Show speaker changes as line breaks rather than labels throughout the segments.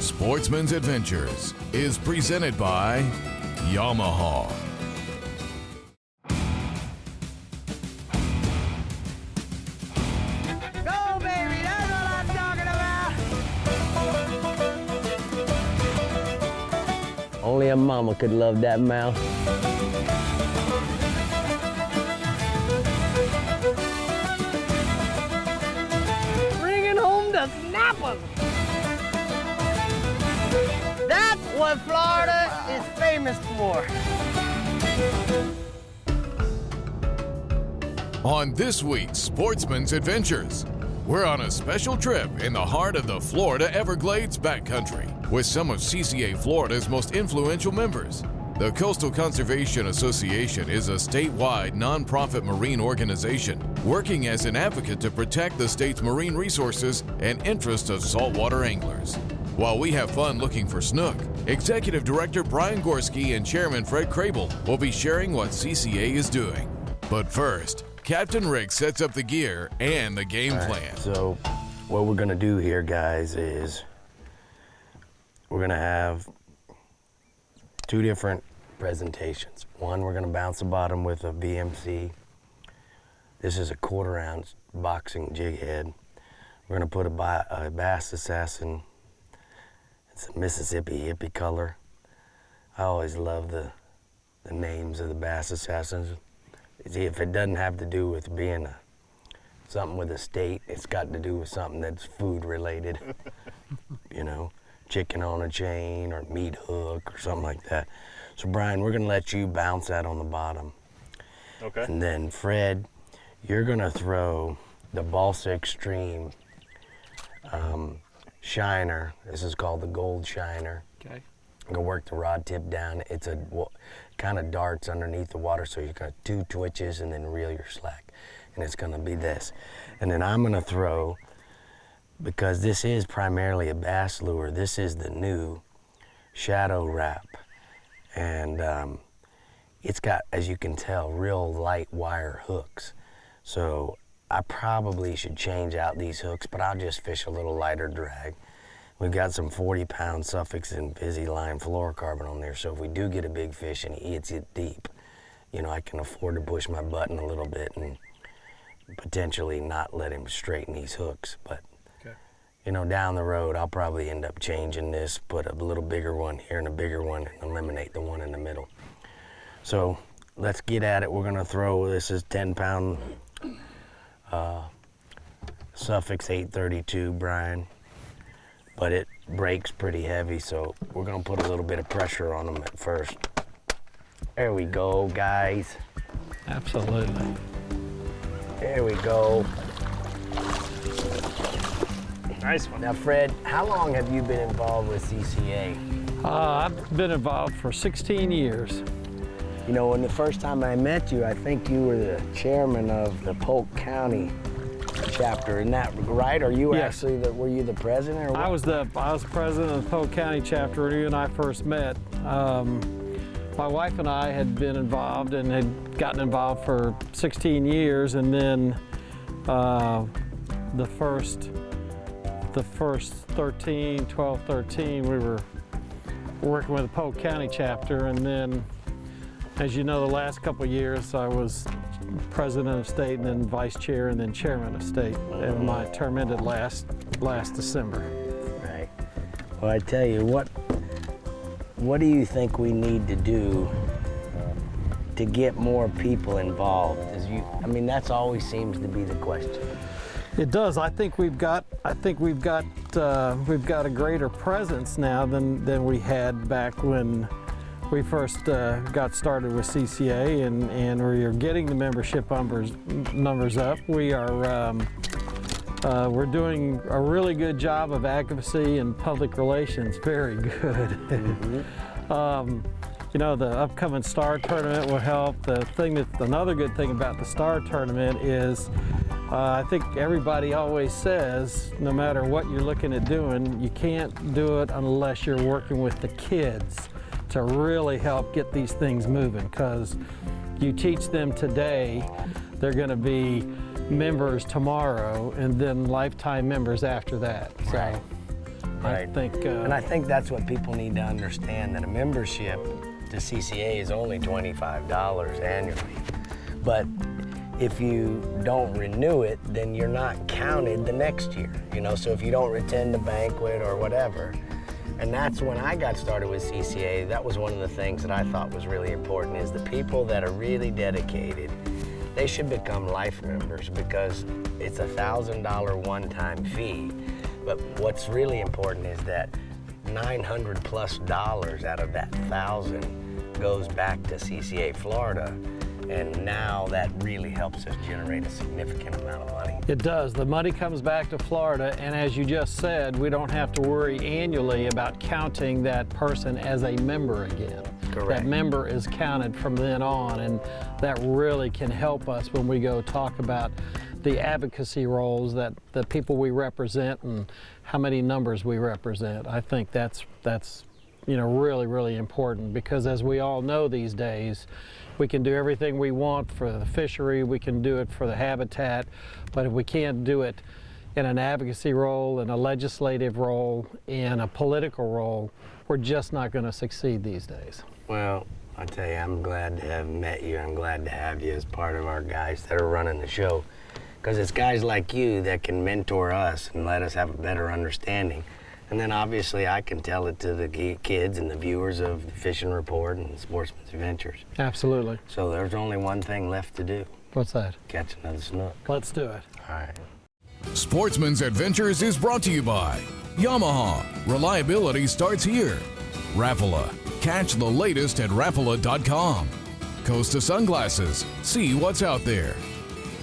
Sportsman's Adventures is presented by Yamaha.
Go, baby, that's what I'm talking about.
Only a mama could love that mouth.
Bringing home the snappers. That's what Florida is famous for.
On this week's Sportsman's Adventures, we're on a special trip in the heart of the Florida Everglades backcountry with some of CCA Florida's most influential members. The Coastal Conservation Association is a statewide nonprofit marine organization working as an advocate to protect the state's marine resources and interests of saltwater anglers. While we have fun looking for snook, Executive Director Brian Gorski and Chairman Fred Crable will be sharing what CCA is doing. But first, Captain Rick sets up the gear and the game plan.
So what we're gonna do here, guys, is we're gonna have two different presentations. One, we're gonna bounce the bottom with a BMC. This is a 1/4 ounce boxing jig head. We're gonna put a Bass Assassin. It's a Mississippi hippie color. I always love the names of the Bass Assassins. If it doesn't have to do with being something with a state, it's got to do with something that's food related. You know, chicken on a chain or meat hook or something like that. So Brian, we're gonna let you bounce that on the bottom.
Okay.
And then Fred, you're gonna throw the Balsa Extreme shiner. This is called the Gold Shiner.
Okay.
I'm gonna work the rod tip down. It's a kind of darts underneath the water, so you got 2 twitches and then reel your slack. And it's gonna be this. And then I'm gonna throw, because this is primarily a bass lure, this is the new Shadow Wrap. And it's got, as you can tell, real light wire hooks. So I probably should change out these hooks, but I'll just fish a little lighter drag. We've got some 40-pound Suffix and Invisalign fluorocarbon on there, so if we do get a big fish and he hits it deep, you know, I can afford to push my button a little bit and potentially not let him straighten these hooks. But, you know, down the road, I'll probably end up changing this, put a little bigger one here and a bigger one, and eliminate the one in the middle. So let's get at it. We're gonna throw, this is 10-pound Suffix 832, Brian. But it breaks pretty heavy, so we're gonna put a little bit of pressure on them at first. There we go, guys.
Absolutely.
There we go.
Nice one.
Now, Fred, how long have you been involved with CCA?
I've been involved for 16 years.
You know, when the first time I met you, I think you were the chairman of the Polk County chapter. Isn't that right? Are you
Yes.
actually were you the president? Or what?
I was president of the Polk County chapter when you and I first met. My wife and I had been involved and had gotten involved for 16 years, and then the first 12, 13, we were working with the Polk County chapter, and then, as you know, the last couple of years I was president of state and then vice chair and then chairman of state, and my term ended last December.
Right. Well, I tell you, what do you think we need to do to get more people involved? I mean, that's always seems to be the question.
It does. I think we've got a greater presence now than we had back when we first got started with CCA, and we're getting the membership numbers up. We're doing a really good job of advocacy and public relations. Very good.
Mm-hmm.
You know, the upcoming Star Tournament will help. Another good thing about the Star Tournament is, I think everybody always says, no matter what you're looking at doing, you can't do it unless you're working with the kids to really help get these things moving, because you teach them today, they're going to be members tomorrow and then lifetime members after that. So I
Right.
think,
And I think that's what people need to understand, that a membership to CCA is only $25 annually. But if you don't renew it, then you're not counted the next year, you know? So if you don't attend the banquet or whatever, and that's when I got started with CCA, that was one of the things that I thought was really important, is the people that are really dedicated, they should become life members, because it's a $1,000 one-time fee. But what's really important is that $900 plus out of that 1,000 goes back to CCA Florida. And now that really helps us generate a significant amount of money.
it does. The money comes back to Florida, and as you just said, we don't have to worry annually about counting that person as a member again.
Correct.
That member is counted from then on, and that really can help us when we go talk about the advocacy roles, that the people we represent and how many numbers we represent. I think that's you know, really, really important, because as we all know these days, we can do everything we want for the fishery, we can do it for the habitat, but if we can't do it in an advocacy role, in a legislative role, in a political role, we're just not going to succeed these days.
Well, I tell you, I'm glad to have met you. I'm glad to have you as part of our guys that are running the show, because it's guys like you that can mentor us and let us have a better understanding. And then obviously I can tell it to the kids and the viewers of the Fishing Report and Sportsman's Adventures.
Absolutely.
So there's only one thing left to do.
What's that?
Catch another snook.
Let's do it.
All right.
Sportsman's Adventures is brought to you by Yamaha. Reliability starts here. Rapala. Catch the latest at rapala.com. Costa Sunglasses. See what's out there.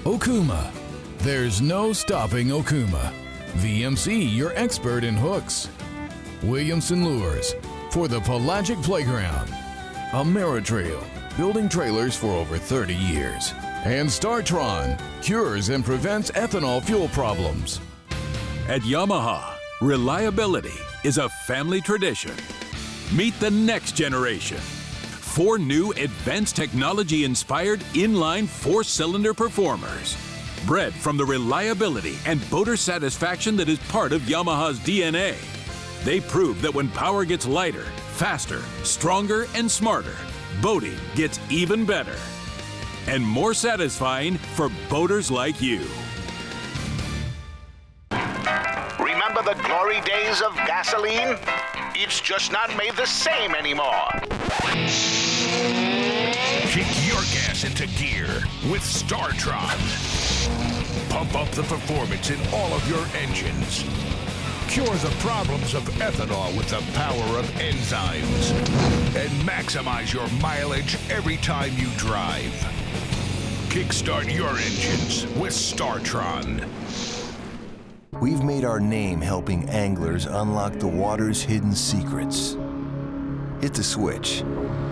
Okuma. There's no stopping Okuma. VMC, your expert in hooks. Williamson Lures, for the pelagic playground. Ameritrail, building trailers for over 30 years. And StarTron, cures and prevents ethanol fuel problems.
At Yamaha, reliability is a family tradition. Meet the next generation. 4 new advanced technology-inspired inline 4-cylinder performers. Bred from the reliability and boater satisfaction that is part of Yamaha's DNA. They prove that when power gets lighter, faster, stronger, and smarter, boating gets even better. And more satisfying for boaters like you.
Remember the glory days of gasoline? It's just not made the same anymore. Kick your gas into gear with StarTron. Pump up the performance in all of your engines. Cure the problems of ethanol with the power of enzymes. And maximize your mileage every time you drive. Kickstart your engines with StarTron.
We've made our name helping anglers unlock the water's hidden secrets. Hit the switch.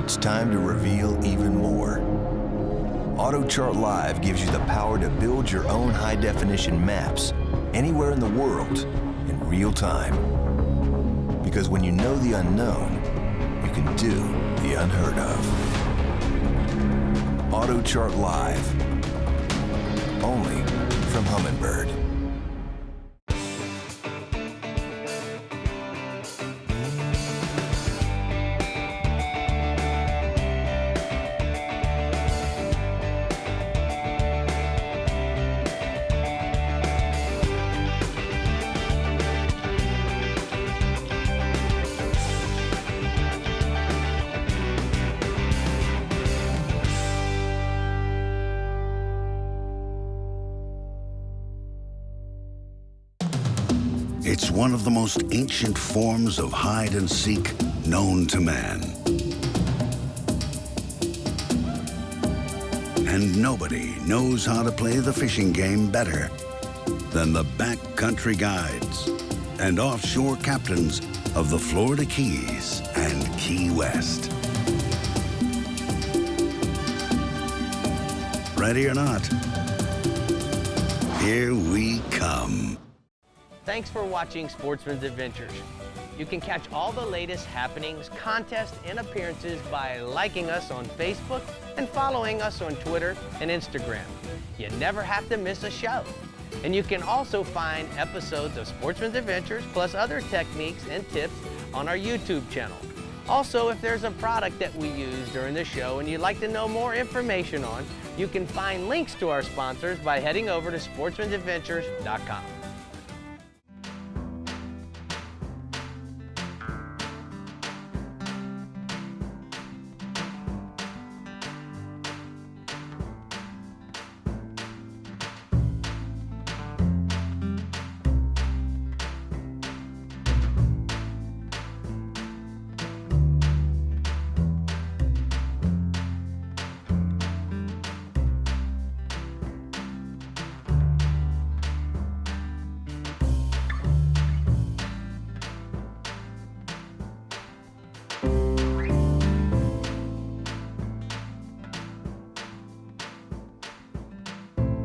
It's time to reveal even more. AutoChart Live gives you the power to build your own high-definition maps anywhere in the world in real time. Because when you know the unknown, you can do the unheard of. AutoChart Live. Only from Humminbird.
It's one of the most ancient forms of hide and seek known to man. And nobody knows how to play the fishing game better than the backcountry guides and offshore captains of the Florida Keys and Key West. Ready or not, here we come.
Thanks for watching Sportsman's Adventures. You can catch all the latest happenings, contests, and appearances by liking us on Facebook and following us on Twitter and Instagram. You never have to miss a show. And you can also find episodes of Sportsman's Adventures plus other techniques and tips on our YouTube channel. Also, if there's a product that we use during the show and you'd like to know more information on, you can find links to our sponsors by heading over to sportsmansadventures.com.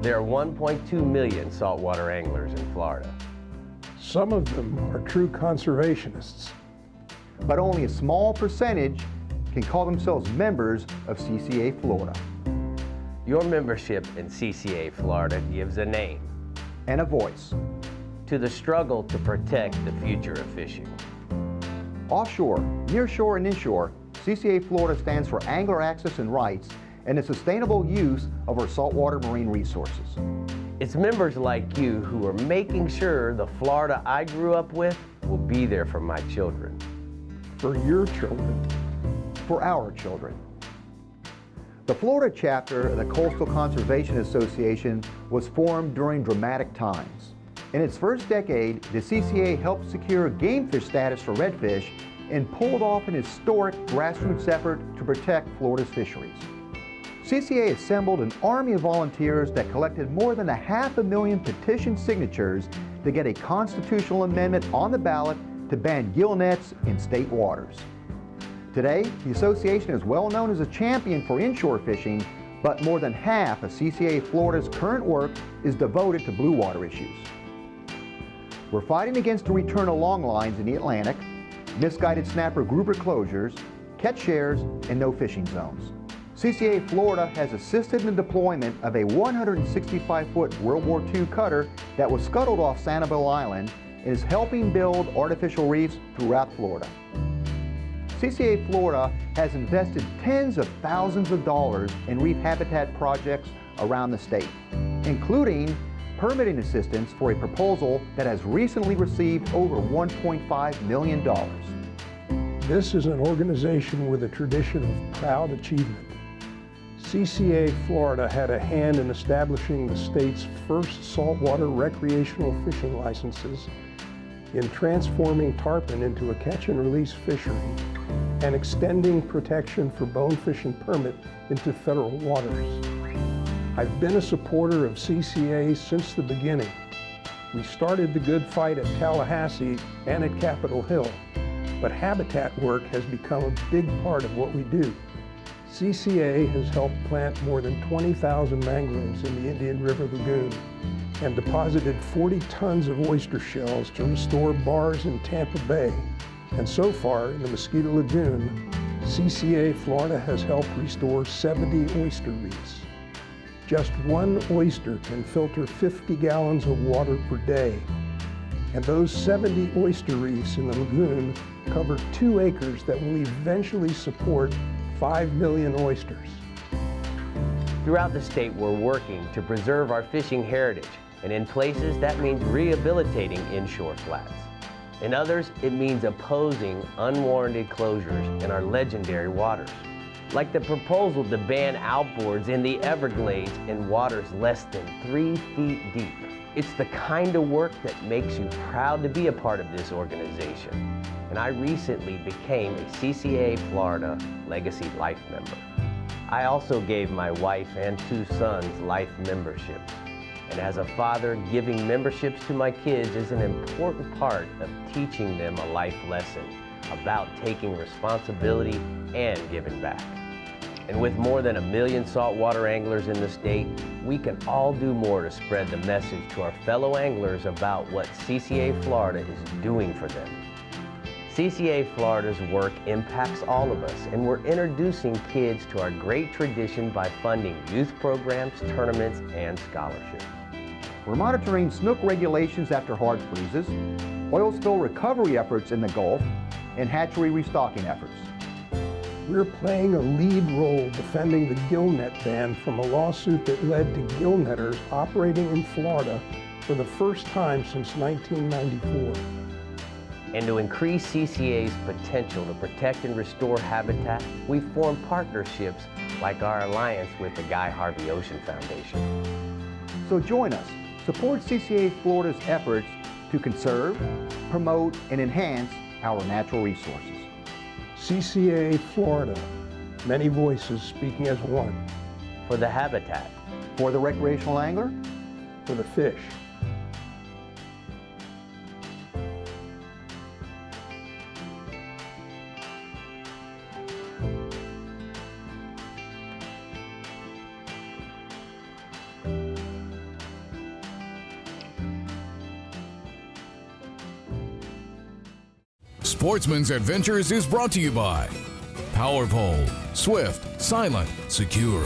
There are 1.2 million saltwater anglers in Florida.
Some of them are true conservationists.
But only a small percentage can call themselves members of CCA Florida.
Your membership in CCA Florida gives a name
and a voice
to the struggle to protect the future of fishing.
Offshore, nearshore, and inshore, CCA Florida stands for angler access and rights and the sustainable use of our saltwater marine resources.
It's members like you who are making sure the Florida I grew up with will be there for my children.
For your children.
For our children. The Florida chapter of the Coastal Conservation Association was formed during dramatic times. In its first decade, the CCA helped secure game fish status for redfish and pulled off an historic grassroots effort to protect Florida's fisheries. CCA assembled an army of volunteers that collected more than 500,000 petition signatures to get a constitutional amendment on the ballot to ban gill nets in state waters. Today, the association is well known as a champion for inshore fishing, but more than half of CCA Florida's current work is devoted to blue water issues. We're fighting against the return of long lines in the Atlantic, misguided snapper grouper closures, catch shares, and no fishing zones. CCA Florida has assisted in the deployment of a 165-foot World War II cutter that was scuttled off Sanibel Island and is helping build artificial reefs throughout Florida. CCA Florida has invested tens of thousands of dollars in reef habitat projects around the state, including permitting assistance for a proposal that has recently received over $1.5 million.
This is an organization with a tradition of proud achievement. CCA Florida had a hand in establishing the state's first saltwater recreational fishing licenses, in transforming tarpon into a catch-and-release fishery, and extending protection for bonefish and permit into federal waters. I've been a supporter of CCA since the beginning. We started the good fight at Tallahassee and at Capitol Hill, but habitat work has become a big part of what we do. CCA has helped plant more than 20,000 mangroves in the Indian River Lagoon and deposited 40 tons of oyster shells to restore bars in Tampa Bay. And so far, in the Mosquito Lagoon, CCA Florida has helped restore 70 oyster reefs. Just one oyster can filter 50 gallons of water per day. And those 70 oyster reefs in the lagoon cover 2 acres that will eventually support 5 million oysters.
Throughout the state, we're working to preserve our fishing heritage, and in places that means rehabilitating inshore flats. In others, it means opposing unwarranted closures in our legendary waters, like the proposal to ban outboards in the Everglades in waters less than 3 feet deep. It's the kind of work that makes you proud to be a part of this organization. And I recently became a CCA Florida Legacy Life member. I also gave my wife and 2 sons life memberships. And as a father, giving memberships to my kids is an important part of teaching them a life lesson about taking responsibility and giving back. And with more than 1 million saltwater anglers in the state, we can all do more to spread the message to our fellow anglers about what CCA Florida is doing for them. CCA Florida's work impacts all of us, and we're introducing kids to our great tradition by funding youth programs, tournaments, and scholarships.
We're monitoring snook regulations after hard freezes, oil spill recovery efforts in the Gulf, and hatchery restocking efforts.
We're playing a lead role defending the gillnet ban from a lawsuit that led to gillnetters operating in Florida for the first time since 1994.
And to increase CCA's potential to protect and restore habitat, we've formed partnerships like our alliance with the Guy Harvey Ocean Foundation.
So join us. Support CCA Florida's efforts to conserve, promote, and enhance our natural resources.
CCA Florida, many voices speaking as one.
For the habitat.
For the recreational angler.
For the fish.
Sportsman's Adventures is brought to you by Powerpole, Swift, Silent, Secure,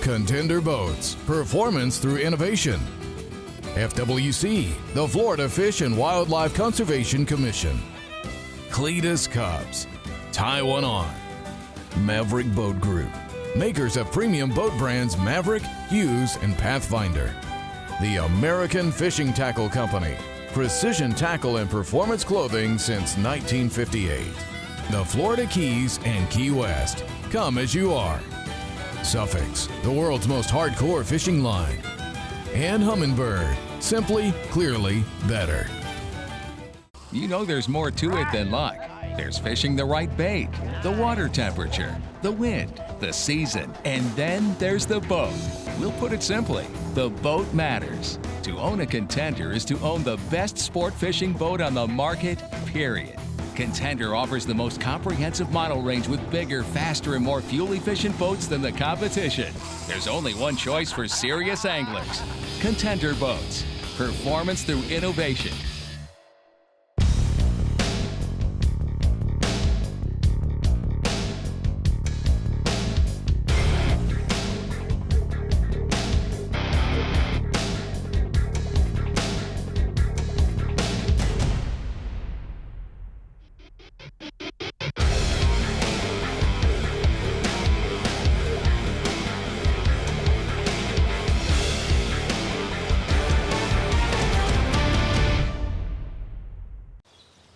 Contender Boats, Performance through Innovation, FWC, the Florida Fish and Wildlife Conservation Commission, Cletus Cubs, Tie One On, Maverick Boat Group, makers of premium boat brands Maverick, Hughes, and Pathfinder, the American Fishing Tackle Company, precision tackle and performance clothing since 1958. The Florida Keys and Key West. Come as you are. Suffix, the world's most hardcore fishing line. And Humminbird, simply, clearly better.
You know there's more to it than luck. There's fishing the right bait, the water temperature, the wind, the season, and then there's the boat. We'll put it simply, the boat matters. To own a Contender is to own the best sport fishing boat on the market, period. Contender offers the most comprehensive model range with bigger, faster, and more fuel-efficient boats than the competition. There's only one choice for serious anglers. Contender Boats. Performance through innovation.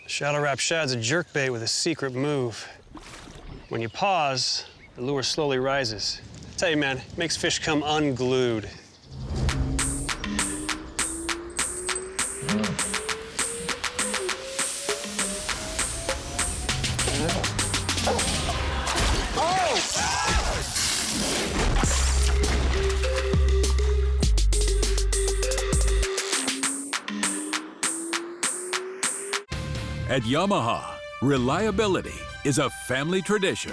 Shallow Rap Shad's a jerkbait with a secret move. When you pause, the lure slowly rises. I tell you, man, it makes fish come unglued.
At Yamaha, reliability is a family tradition.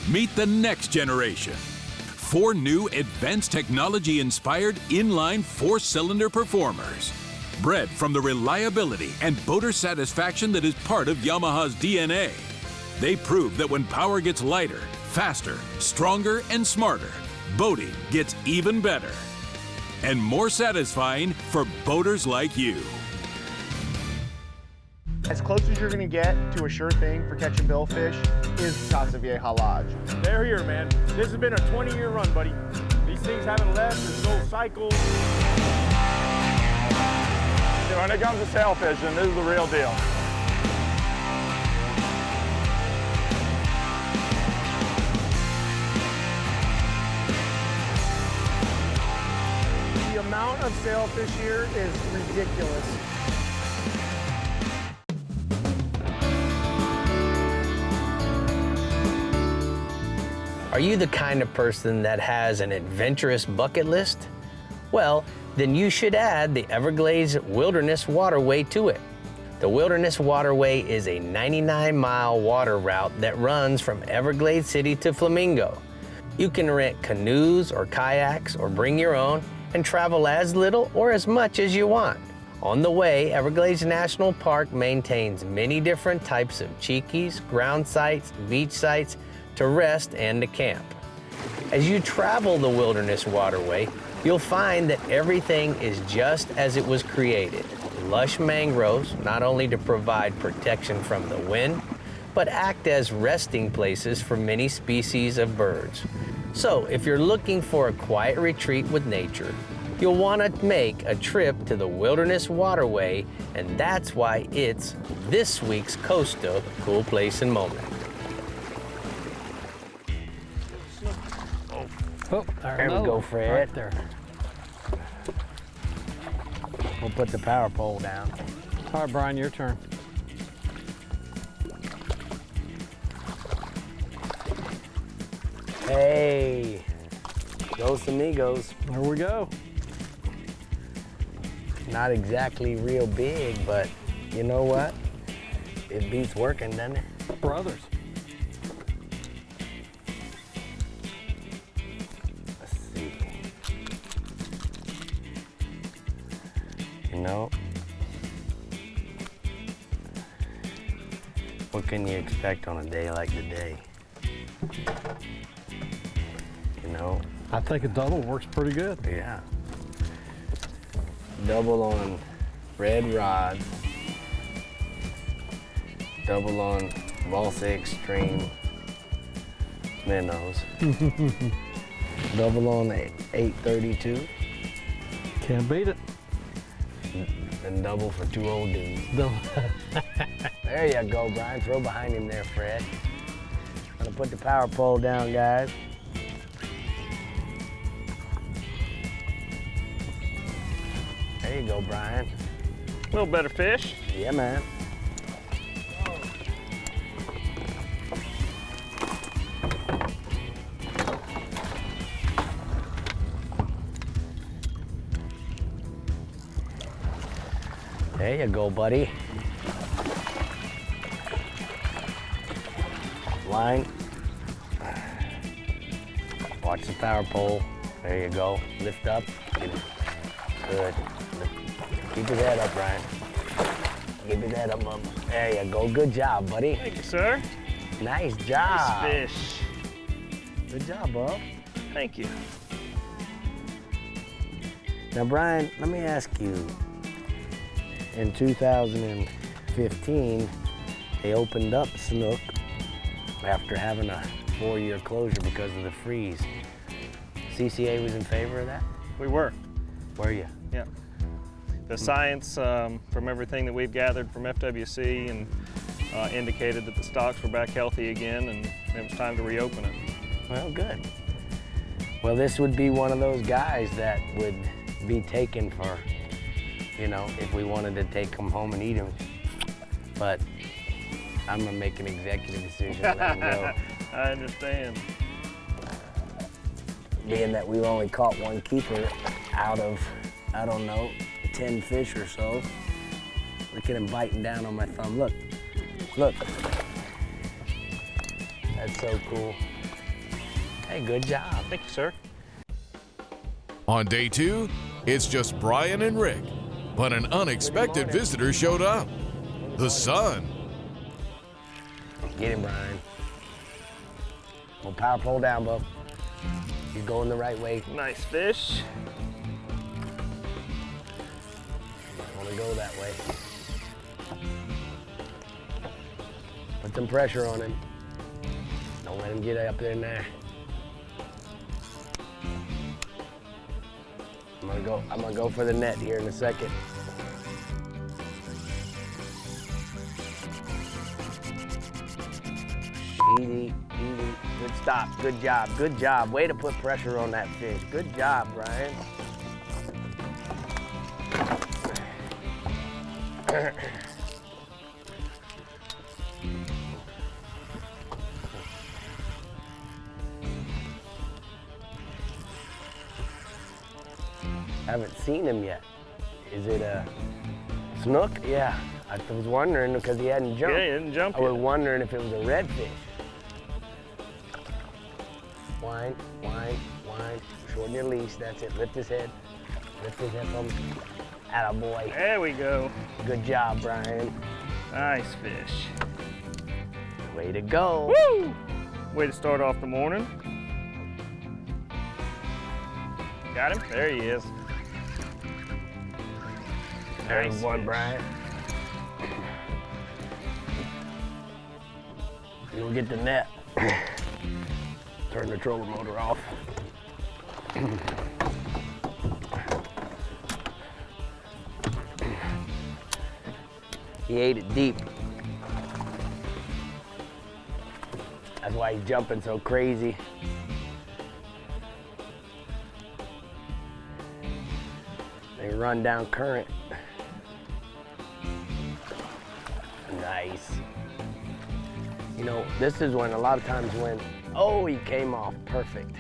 Meet the next generation. 4 new advanced technology-inspired inline 4-cylinder performers. Bred from the reliability and boater satisfaction that is part of Yamaha's DNA. They prove that when power gets lighter, faster, stronger, and smarter, boating gets even better. And more satisfying for boaters like you.
As close as you're going to get to a sure thing for catching billfish is Casa Vieja Lodge.
They're here, man. This has been a 20-year run, buddy. These things haven't left. There's no cycle. When it comes to sail fishing, this is the real deal.
The amount of sailfish here is ridiculous.
Are you the kind of person that has an adventurous bucket list? Well, then you should add the Everglades Wilderness Waterway to it. The Wilderness Waterway is a 99-mile water route that runs from Everglades City to Flamingo. You can rent canoes or kayaks or bring your own and travel as little or as much as you want. On the way, Everglades National Park maintains many different types of cheekies, ground sites, beach sites, to rest and to camp. As you travel the Wilderness Waterway, You'll find that everything is just as it was created. Lush mangroves, not only to provide protection from the wind, but act as resting places for many species of birds. So if you're looking for a quiet retreat with nature, you'll want to make a trip to the Wilderness Waterway, and that's why it's this week's Coastal Cool Place and Moment.
Oh,
there we go, Fred.
Right there.
We'll put the power pole down.
All right, Brian, your turn.
Hey, Dos Amigos.
There we go.
Not exactly real big, but you know what? It beats working, doesn't it?
Brothers.
Let's see. You know, what can you expect on a day like today? You know?
I think a double works pretty good.
Yeah. Double on red rods. Double on Balsa Extreme minnows. Double on 832.
Can't beat it.
And double for two old dudes. There you go, Brian. Throw behind him there, Fred. Gonna put the power pole down, guys. There you go, Brian.
A little better fish.
Yeah, man. There you go, buddy. Line. Watch the power pole. There you go. Lift up. Good. Keep his head up, Ryan. Keep his head up, Bub. There you go. Good job, buddy.
Thank you, sir.
Nice job.
Nice fish.
Good job, Bub.
Thank you.
Now, Brian, let me ask you. In 2015, they opened up Snook after having a 4-year closure because of the freeze. CCA was in favor of that?
We were.
Were you?
Yeah. The science from everything that we've gathered from FWC and indicated that the stocks were back healthy again and it was time to reopen it.
Well, good. Well, this would be one of those guys that would be taken for, you know, if we wanted to take them home and eat them. But I'm gonna make an executive decision and let them go.
I understand.
Being that we've only caught one keeper out of, I don't know, 10 fish or so. Look at him biting down on my thumb. Look, look. That's so cool. Hey, good job.
Thank you, sir.
On day 2, it's just Brian and Rick, but an unexpected visitor showed up. The sun.
Get him, Brian. We'll power pole down, bub. He's going the right way.
Nice fish.
Might want to go that way. Put some pressure on him. Don't let him get up there and there. I'm gonna go for the net here in a second. Easy, easy. Good stop. Good job. Good job. Way to put pressure on that fish. Good job, Brian. Haven't seen him yet. Is it a snook? Yeah. I was wondering because he hadn't jumped.
Yeah, he didn't jump
I was
yet.
wondering if it was a redfish. Wind, wind, wind. Shorten your leash. That's it. Lift his head. Lift his head from. Attaboy.
There we go.
Good job, Brian.
Nice fish.
Way to go.
Woo! Way to start off the morning. Got him? There he is.
There's
Nice
one,
fish.
Brian. You'll get the net. Turn the trolling motor off. He ate it deep. That's why he's jumping so crazy. They run down current. Nice. You know, this is when a lot of times when, oh, he came off perfect.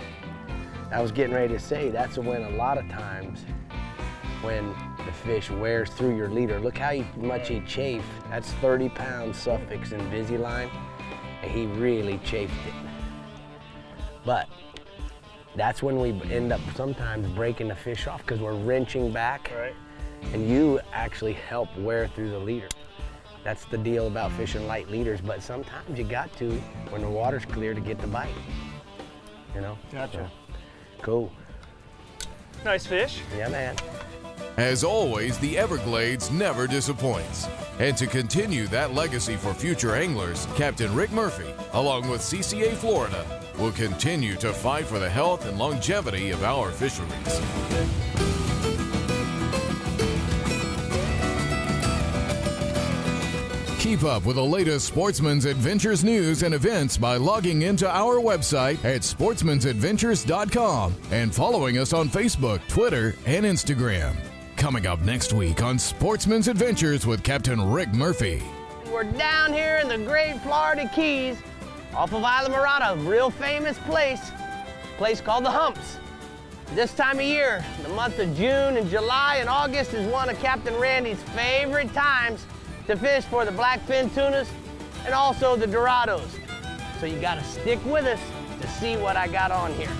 I was getting ready to say, that's when a lot of times when the fish wears through your leader. Look how much he chafed. That's 30 pounds Suffix Invisalign, and he really chafed it. But that's when we end up sometimes breaking the fish off because we're wrenching back,
Right.
and you actually help wear through the leader. That's the deal about fishing light leaders, but sometimes you got to, when the water's clear, to get the bite, you know?
Gotcha.
So, cool.
Nice fish.
Yeah, man.
As always, the Everglades never disappoints. And to continue that legacy for future anglers, Captain Rick Murphy, along with CCA Florida, will continue to fight for the health and longevity of our fisheries. Keep up with the latest Sportsman's Adventures news and events by logging into our website at sportsmansadventures.com and following us on Facebook, Twitter, and Instagram. Coming up next week on Sportsman's Adventures with Captain Rick Murphy.
We're down here in the great Florida Keys off of Isla Mirada, a real famous place called the Humps. This time of year, the month of June and July and August is one of Captain Randy's favorite times to fish for the blackfin tunas and also the Dorados. So you gotta stick with us to see what I got on here.